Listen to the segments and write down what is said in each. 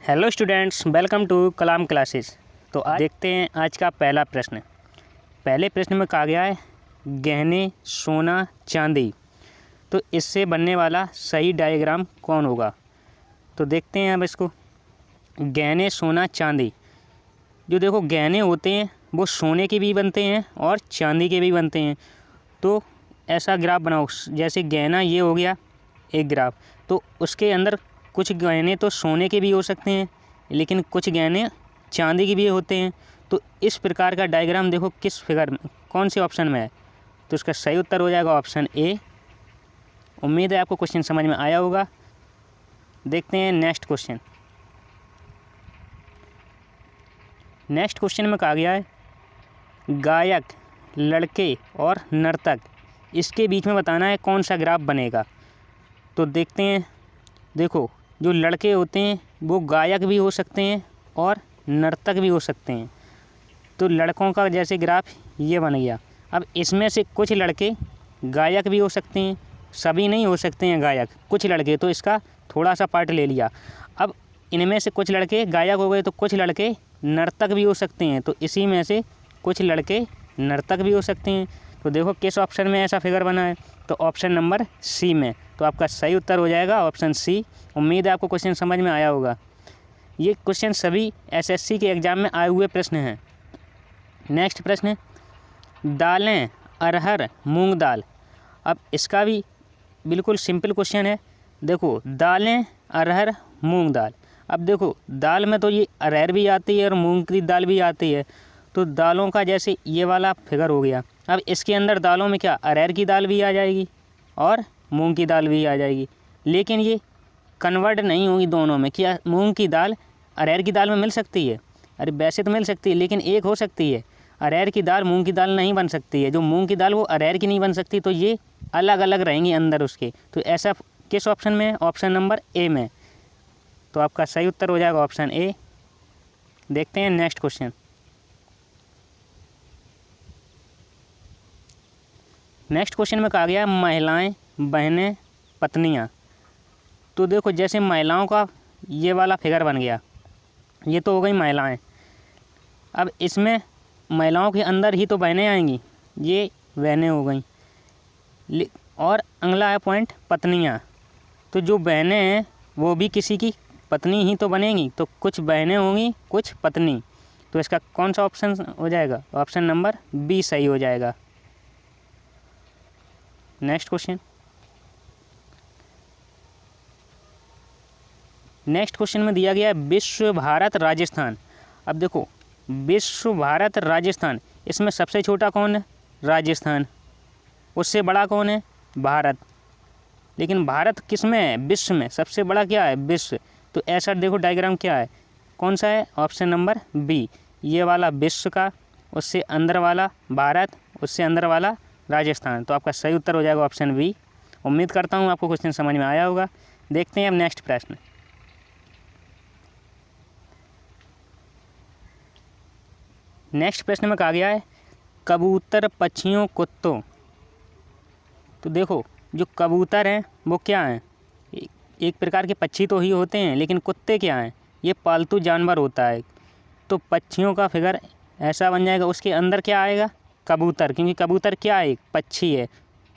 Hello students, welcome to Kalam classes. तो आज देखते हैं आज का पहला प्रश्न। पहले प्रश्न में कहा गया है गहने, सोना, चांदी। तो इससे बनने वाला सही डायग्राम कौन होगा। तो देखते हैं अब इसको। गहने, सोना, चांदी। जो देखो गहने होते हैं वो सोने के भी बनते हैं और चांदी के भी बनते हैं। तो ऐसा ग्राफ बनाओ, जैसे गहना ये हो गया एक ग्राफ, तो उसके अंदर कुछ गहने तो सोने के भी हो सकते हैं लेकिन कुछ गहने चांदी के भी होते हैं। तो इस प्रकार का डायग्राम देखो किस फिगर में, कौन से ऑप्शन में है। तो इसका सही उत्तर हो जाएगा ऑप्शन ए। उम्मीद है आपको क्वेश्चन समझ में आया होगा। देखते हैं नेक्स्ट क्वेश्चन। नेक्स्ट क्वेश्चन में कहा गया है गायक, लड़के और नर्तक, इसके बीच में बताना है कौन सा ग्राफ बनेगा। तो देखते हैं। देखो जो लड़के होते हैं वो गायक भी हो सकते हैं और नर्तक भी हो सकते हैं। तो लड़कों का जैसे ग्राफ ये बन गया। अब इसमें से कुछ लड़के गायक भी हो सकते हैं, सभी नहीं हो सकते हैं गायक, कुछ लड़के, तो इसका थोड़ा सा पार्ट ले लिया। अब इनमें से कुछ लड़के गायक हो गए तो कुछ लड़के नर्तक भी हो सकते हैं। तो इसी में से कुछ लड़के नर्तक भी हो सकते हैं। तो देखो किस ऑप्शन में ऐसा फिगर बना है। तो ऑप्शन नंबर सी में। तो आपका सही उत्तर हो जाएगा ऑप्शन सी। उम्मीद है आपको क्वेश्चन समझ में आया होगा। ये क्वेश्चन सभी एसएससी के एग्ज़ाम में आए हुए प्रश्न हैं। नेक्स्ट प्रश्न है दालें, अरहर, मूंग दाल। अब इसका भी बिल्कुल सिंपल क्वेश्चन है। देखो दालें, अरहर, मूंग दाल। अब देखो दाल में तो ये अरहर भी आती है और मूंग की दाल भी आती है। तो दालों का जैसे ये वाला फिगर हो गया। अब इसके अंदर दालों में क्या अरहर की दाल भी आ जाएगी और मूंग की दाल भी आ जाएगी, लेकिन ये कन्वर्ट नहीं होगी दोनों में। क्या मूंग की दाल अरहर की दाल में मिल सकती है? अरे वैसे तो मिल सकती है, लेकिन एक हो सकती है। अरहर की दाल मूंग की दाल नहीं बन सकती है। जो मूंग की दाल वो अरहर की नहीं बन सकती, तो ये अलग अलग रहेंगी अंदर उसके। तो ऐसा किस ऑप्शन में है? ऑप्शन नंबर ए में। तो आपका सही उत्तर हो जाएगा ऑप्शन ए। देखते हैं नेक्स्ट क्वेश्चन। नेक्स्ट क्वेश्चन में कहा गया महिलाएं, बहनें, पत्नियां। तो देखो जैसे महिलाओं का ये वाला फिगर बन गया, ये तो हो गई महिलाएं। अब इसमें महिलाओं के अंदर ही तो बहनें आएंगी, ये बहनें हो गई। और अगला है पॉइंट पत्नियां। तो जो बहनें हैं वो भी किसी की पत्नी ही तो बनेंगी। तो कुछ बहनें होंगी, कुछ पत्नी। तो इसका कौन सा ऑप्शन हो जाएगा? ऑप्शन नंबर बी सही हो जाएगा। Next question. नेक्स्ट क्वेश्चन में दिया गया है विश्व, भारत, राजस्थान। अब देखो विश्व, भारत, राजस्थान, इसमें सबसे छोटा कौन है? राजस्थान। उससे बड़ा कौन है? भारत। लेकिन भारत किस में है? विश्व में। सबसे बड़ा क्या है? विश्व। तो ऐसा देखो डायग्राम क्या है, कौन सा है? Option number B. ये वाला विश्व का, उससे अंदर वाला भारत, उससे अंदर वाला राजस्थान। तो आपका सही उत्तर हो जाएगा ऑप्शन बी। उम्मीद करता हूँ आपको क्वेश्चन समझ में आया होगा। देखते हैं अब नेक्स्ट प्रश्न। नेक्स्ट प्रश्न में कहा गया है कबूतर, पक्षियों, कुत्तों। तो देखो जो कबूतर हैं वो क्या हैं? एक प्रकार के पक्षी तो ही होते हैं, लेकिन कुत्ते क्या हैं? ये पालतू जानवर होता है। तो पक्षियों का फिगर ऐसा बन जाएगा। उसके अंदर क्या आएगा? कबूतर, क्योंकि कबूतर क्या है? एक पक्षी है।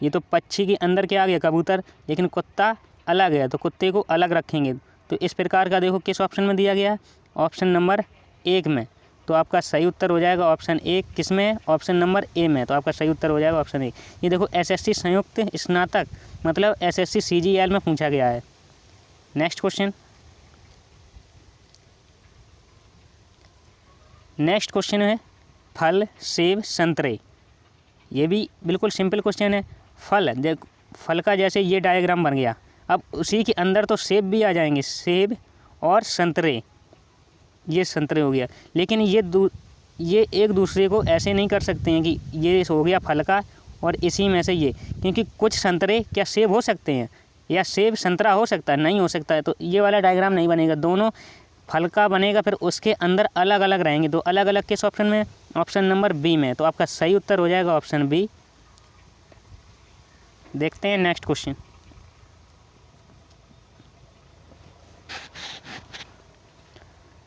ये तो पक्षी के अंदर क्या आ गया? कबूतर। लेकिन कुत्ता अलग है, तो कुत्ते को अलग रखेंगे। तो इस प्रकार का देखो किस ऑप्शन में दिया गया है? ऑप्शन नंबर एक में। तो आपका सही उत्तर हो जाएगा ऑप्शन ए। किस में? ऑप्शन नंबर ए में। तो आपका सही उत्तर हो जाएगा ऑप्शन ए। ये देखो एसएससी संयुक्त स्नातक मतलब एसएससी सीजीएल में पूछा गया है। Next question. नेक्स्ट क्वेश्चन है फल, सेब, संतरे। ये भी बिल्कुल सिंपल क्वेश्चन है। फल का जैसे ये डायग्राम बन गया। अब उसी के अंदर तो सेब भी आ जाएंगे, सेब और संतरे। ये संतरे हो गया, लेकिन ये एक दूसरे को ऐसे नहीं कर सकते हैं कि ये हो गया फल का और इसी में से ये, क्योंकि कुछ संतरे क्या सेब हो सकते हैं या सेब संतरा हो सकता है? नहीं हो सकता है। तो ये वाला डायग्राम नहीं बनेगा। दोनों फल का बनेगा, फिर उसके अंदर अलग अलग रहेंगे। तो अलग अलग किस ऑप्शन में? ऑप्शन नंबर बी में। तो आपका सही उत्तर हो जाएगा ऑप्शन बी। देखते हैं नेक्स्ट क्वेश्चन।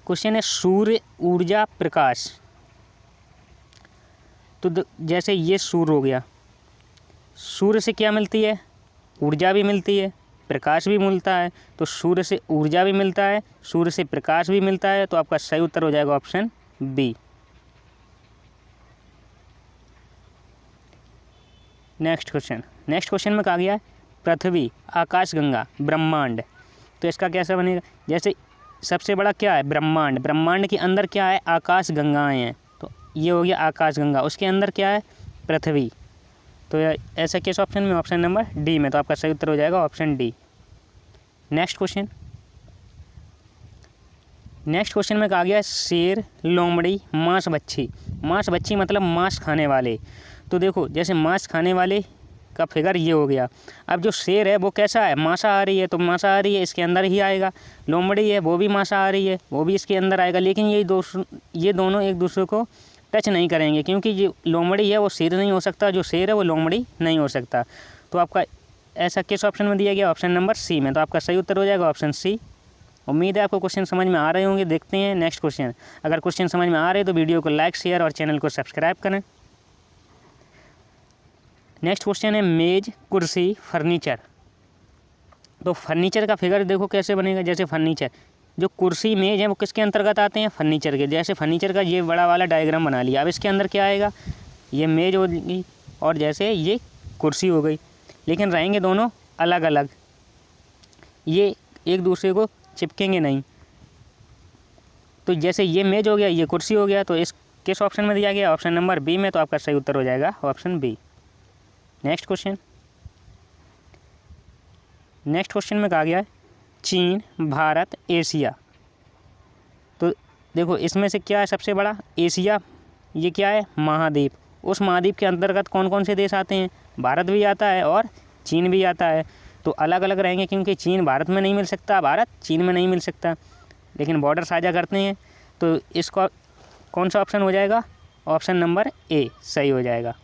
क्वेश्चन है सूर्य ऊर्जा प्रकाश। तो जैसे ये सूर्य हो गया, सूर्य से क्या मिलती है? ऊर्जा भी मिलती है, प्रकाश भी मिलता है। तो सूर्य से ऊर्जा भी मिलता है, सूर्य से प्रकाश भी मिलता है। तो आपका सही उत्तर हो जाएगा ऑप्शन बी। नेक्स्ट क्वेश्चन में कहा गया है पृथ्वी, आकाशगंगा, ब्रह्मांड। तो इसका कैसा बनेगा? जैसे सबसे बड़ा क्या है? ब्रह्मांड। ब्रह्मांड के अंदर क्या है? आकाशगंगाएँ हैं। तो ये हो गया आकाशगंगा, उसके अंदर क्या है? पृथ्वी। तो ऐसा किस ऑप्शन में? ऑप्शन नंबर डी में। तो आपका सही उत्तर हो जाएगा ऑप्शन डी। नेक्स्ट क्वेश्चन में कहा गया है शेर, लोमड़ी, मांस बच्छी। मांस बच्छी मतलब मांस खाने वाले। तो देखो जैसे मांस खाने वाले का फिगर ये हो गया। अब जो शेर है वो कैसा है? मांसाहारी है, तो मांसाहारी है, इसके अंदर ही आएगा। लोमड़ी है, वो भी मांसाहारी है, वो भी इसके अंदर आएगा। लेकिन ये दोनों एक दूसरे को टच नहीं करेंगे, क्योंकि जो लोमड़ी है वो शेर नहीं हो सकता, जो शेर है वो लोमड़ी नहीं हो सकता। तो आपका ऐसा किस ऑप्शन में दिया गया? ऑप्शन नंबर सी में। तो आपका सही उत्तर हो जाएगा ऑप्शन सी। उम्मीद है आपको क्वेश्चन समझ में आ रहे होंगे। देखते हैं नेक्स्ट क्वेश्चन। अगर क्वेश्चन समझ में आ रहे तो वीडियो को लाइक, शेयर और चैनल को सब्सक्राइब करें। नेक्स्ट क्वेश्चन है मेज, कुर्सी, फर्नीचर। तो फर्नीचर का फिगर देखो कैसे बनेगा। जैसे फर्नीचर, जो कुर्सी मेज है वो किसके अंतर्गत आते हैं? फर्नीचर के। जैसे फर्नीचर का ये बड़ा वाला डायग्राम बना लिया। अब इसके अंदर क्या आएगा? ये मेज होगी और जैसे ये कुर्सी हो गई, लेकिन रहेंगे दोनों अलग अलग, ये एक दूसरे को चिपकेंगे नहीं। तो जैसे ये मेज हो गया, ये कुर्सी हो गया। तो इस किस ऑप्शन में दिया गया? ऑप्शन नंबर बी में। तो आपका सही उत्तर हो जाएगा ऑप्शन बी। नेक्स्ट क्वेश्चन में कहा गया है चीन, भारत, एशिया। तो देखो इसमें से क्या है सबसे बड़ा? एशिया। ये क्या है? महाद्वीप। उस महाद्वीप के अंतर्गत कौन कौन से देश आते हैं? भारत भी आता है और चीन भी आता है। तो अलग अलग रहेंगे, क्योंकि चीन भारत में नहीं मिल सकता, भारत चीन में नहीं मिल सकता, लेकिन बॉर्डर साझा करते हैं। तो इसका कौन सा ऑप्शन हो जाएगा? ऑप्शन नंबर ए सही हो जाएगा।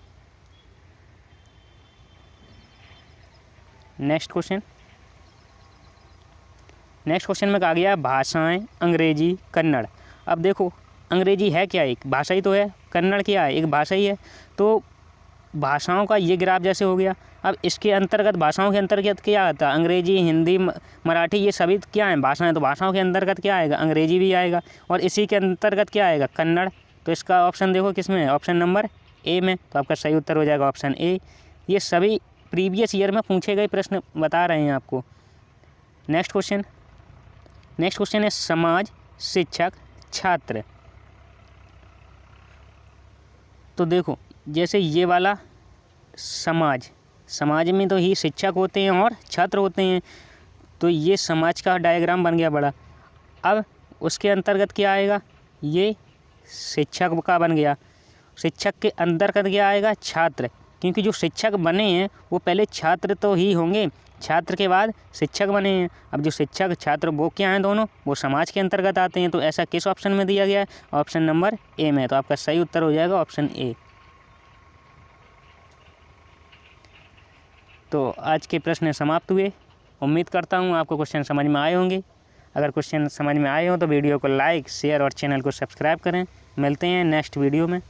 नेक्स्ट क्वेश्चन में कहा गया है भाषाएं, अंग्रेजी, कन्नड़। अब देखो अंग्रेजी है क्या? एक भाषा ही तो है। कन्नड़ क्या है? एक भाषा ही है। तो भाषाओं का ये ग्राफ जैसे हो गया। अब इसके अंतर्गत, भाषाओं के अंतर्गत क्या आता है? अंग्रेजी, हिंदी, मराठी, ये सभी क्या हैं? भाषाएं। तो भाषाओं के अंतर्गत क्या आएगा? अंग्रेजी भी आएगा। और इसी के अंतर्गत क्या आएगा? कन्नड़। तो इसका ऑप्शन देखो किस में है? ऑप्शन नंबर ए में। तो आपका सही उत्तर हो जाएगा ऑप्शन ए। ये सभी प्रीवियस ईयर में पूछे गए प्रश्न बता रहे हैं आपको। नेक्स्ट क्वेश्चन है समाज, शिक्षक, छात्र। तो देखो जैसे ये वाला समाज में तो ही शिक्षक होते हैं और छात्र होते हैं। तो ये समाज का डायग्राम बन गया बड़ा। अब उसके अंतर्गत क्या आएगा? ये शिक्षक का बन गया। शिक्षक के अंतर्गत क्या आएगा? छात्र। क्योंकि जो शिक्षक बने हैं वो पहले छात्र तो ही होंगे, छात्र के बाद शिक्षक बने हैं। अब जो शिक्षक छात्र वो क्या हैं? दोनों वो समाज के अंतर्गत आते हैं। तो ऐसा किस ऑप्शन में दिया गया है? ऑप्शन नंबर ए में। तो आपका सही उत्तर हो जाएगा ऑप्शन ए। तो आज के प्रश्न समाप्त हुए। उम्मीद करता हूँ आपको क्वेश्चन समझ में आए होंगे। अगर क्वेश्चन समझ में आए हो तो वीडियो को लाइक, शेयर और चैनल को सब्सक्राइब करें। मिलते हैं नेक्स्ट वीडियो में।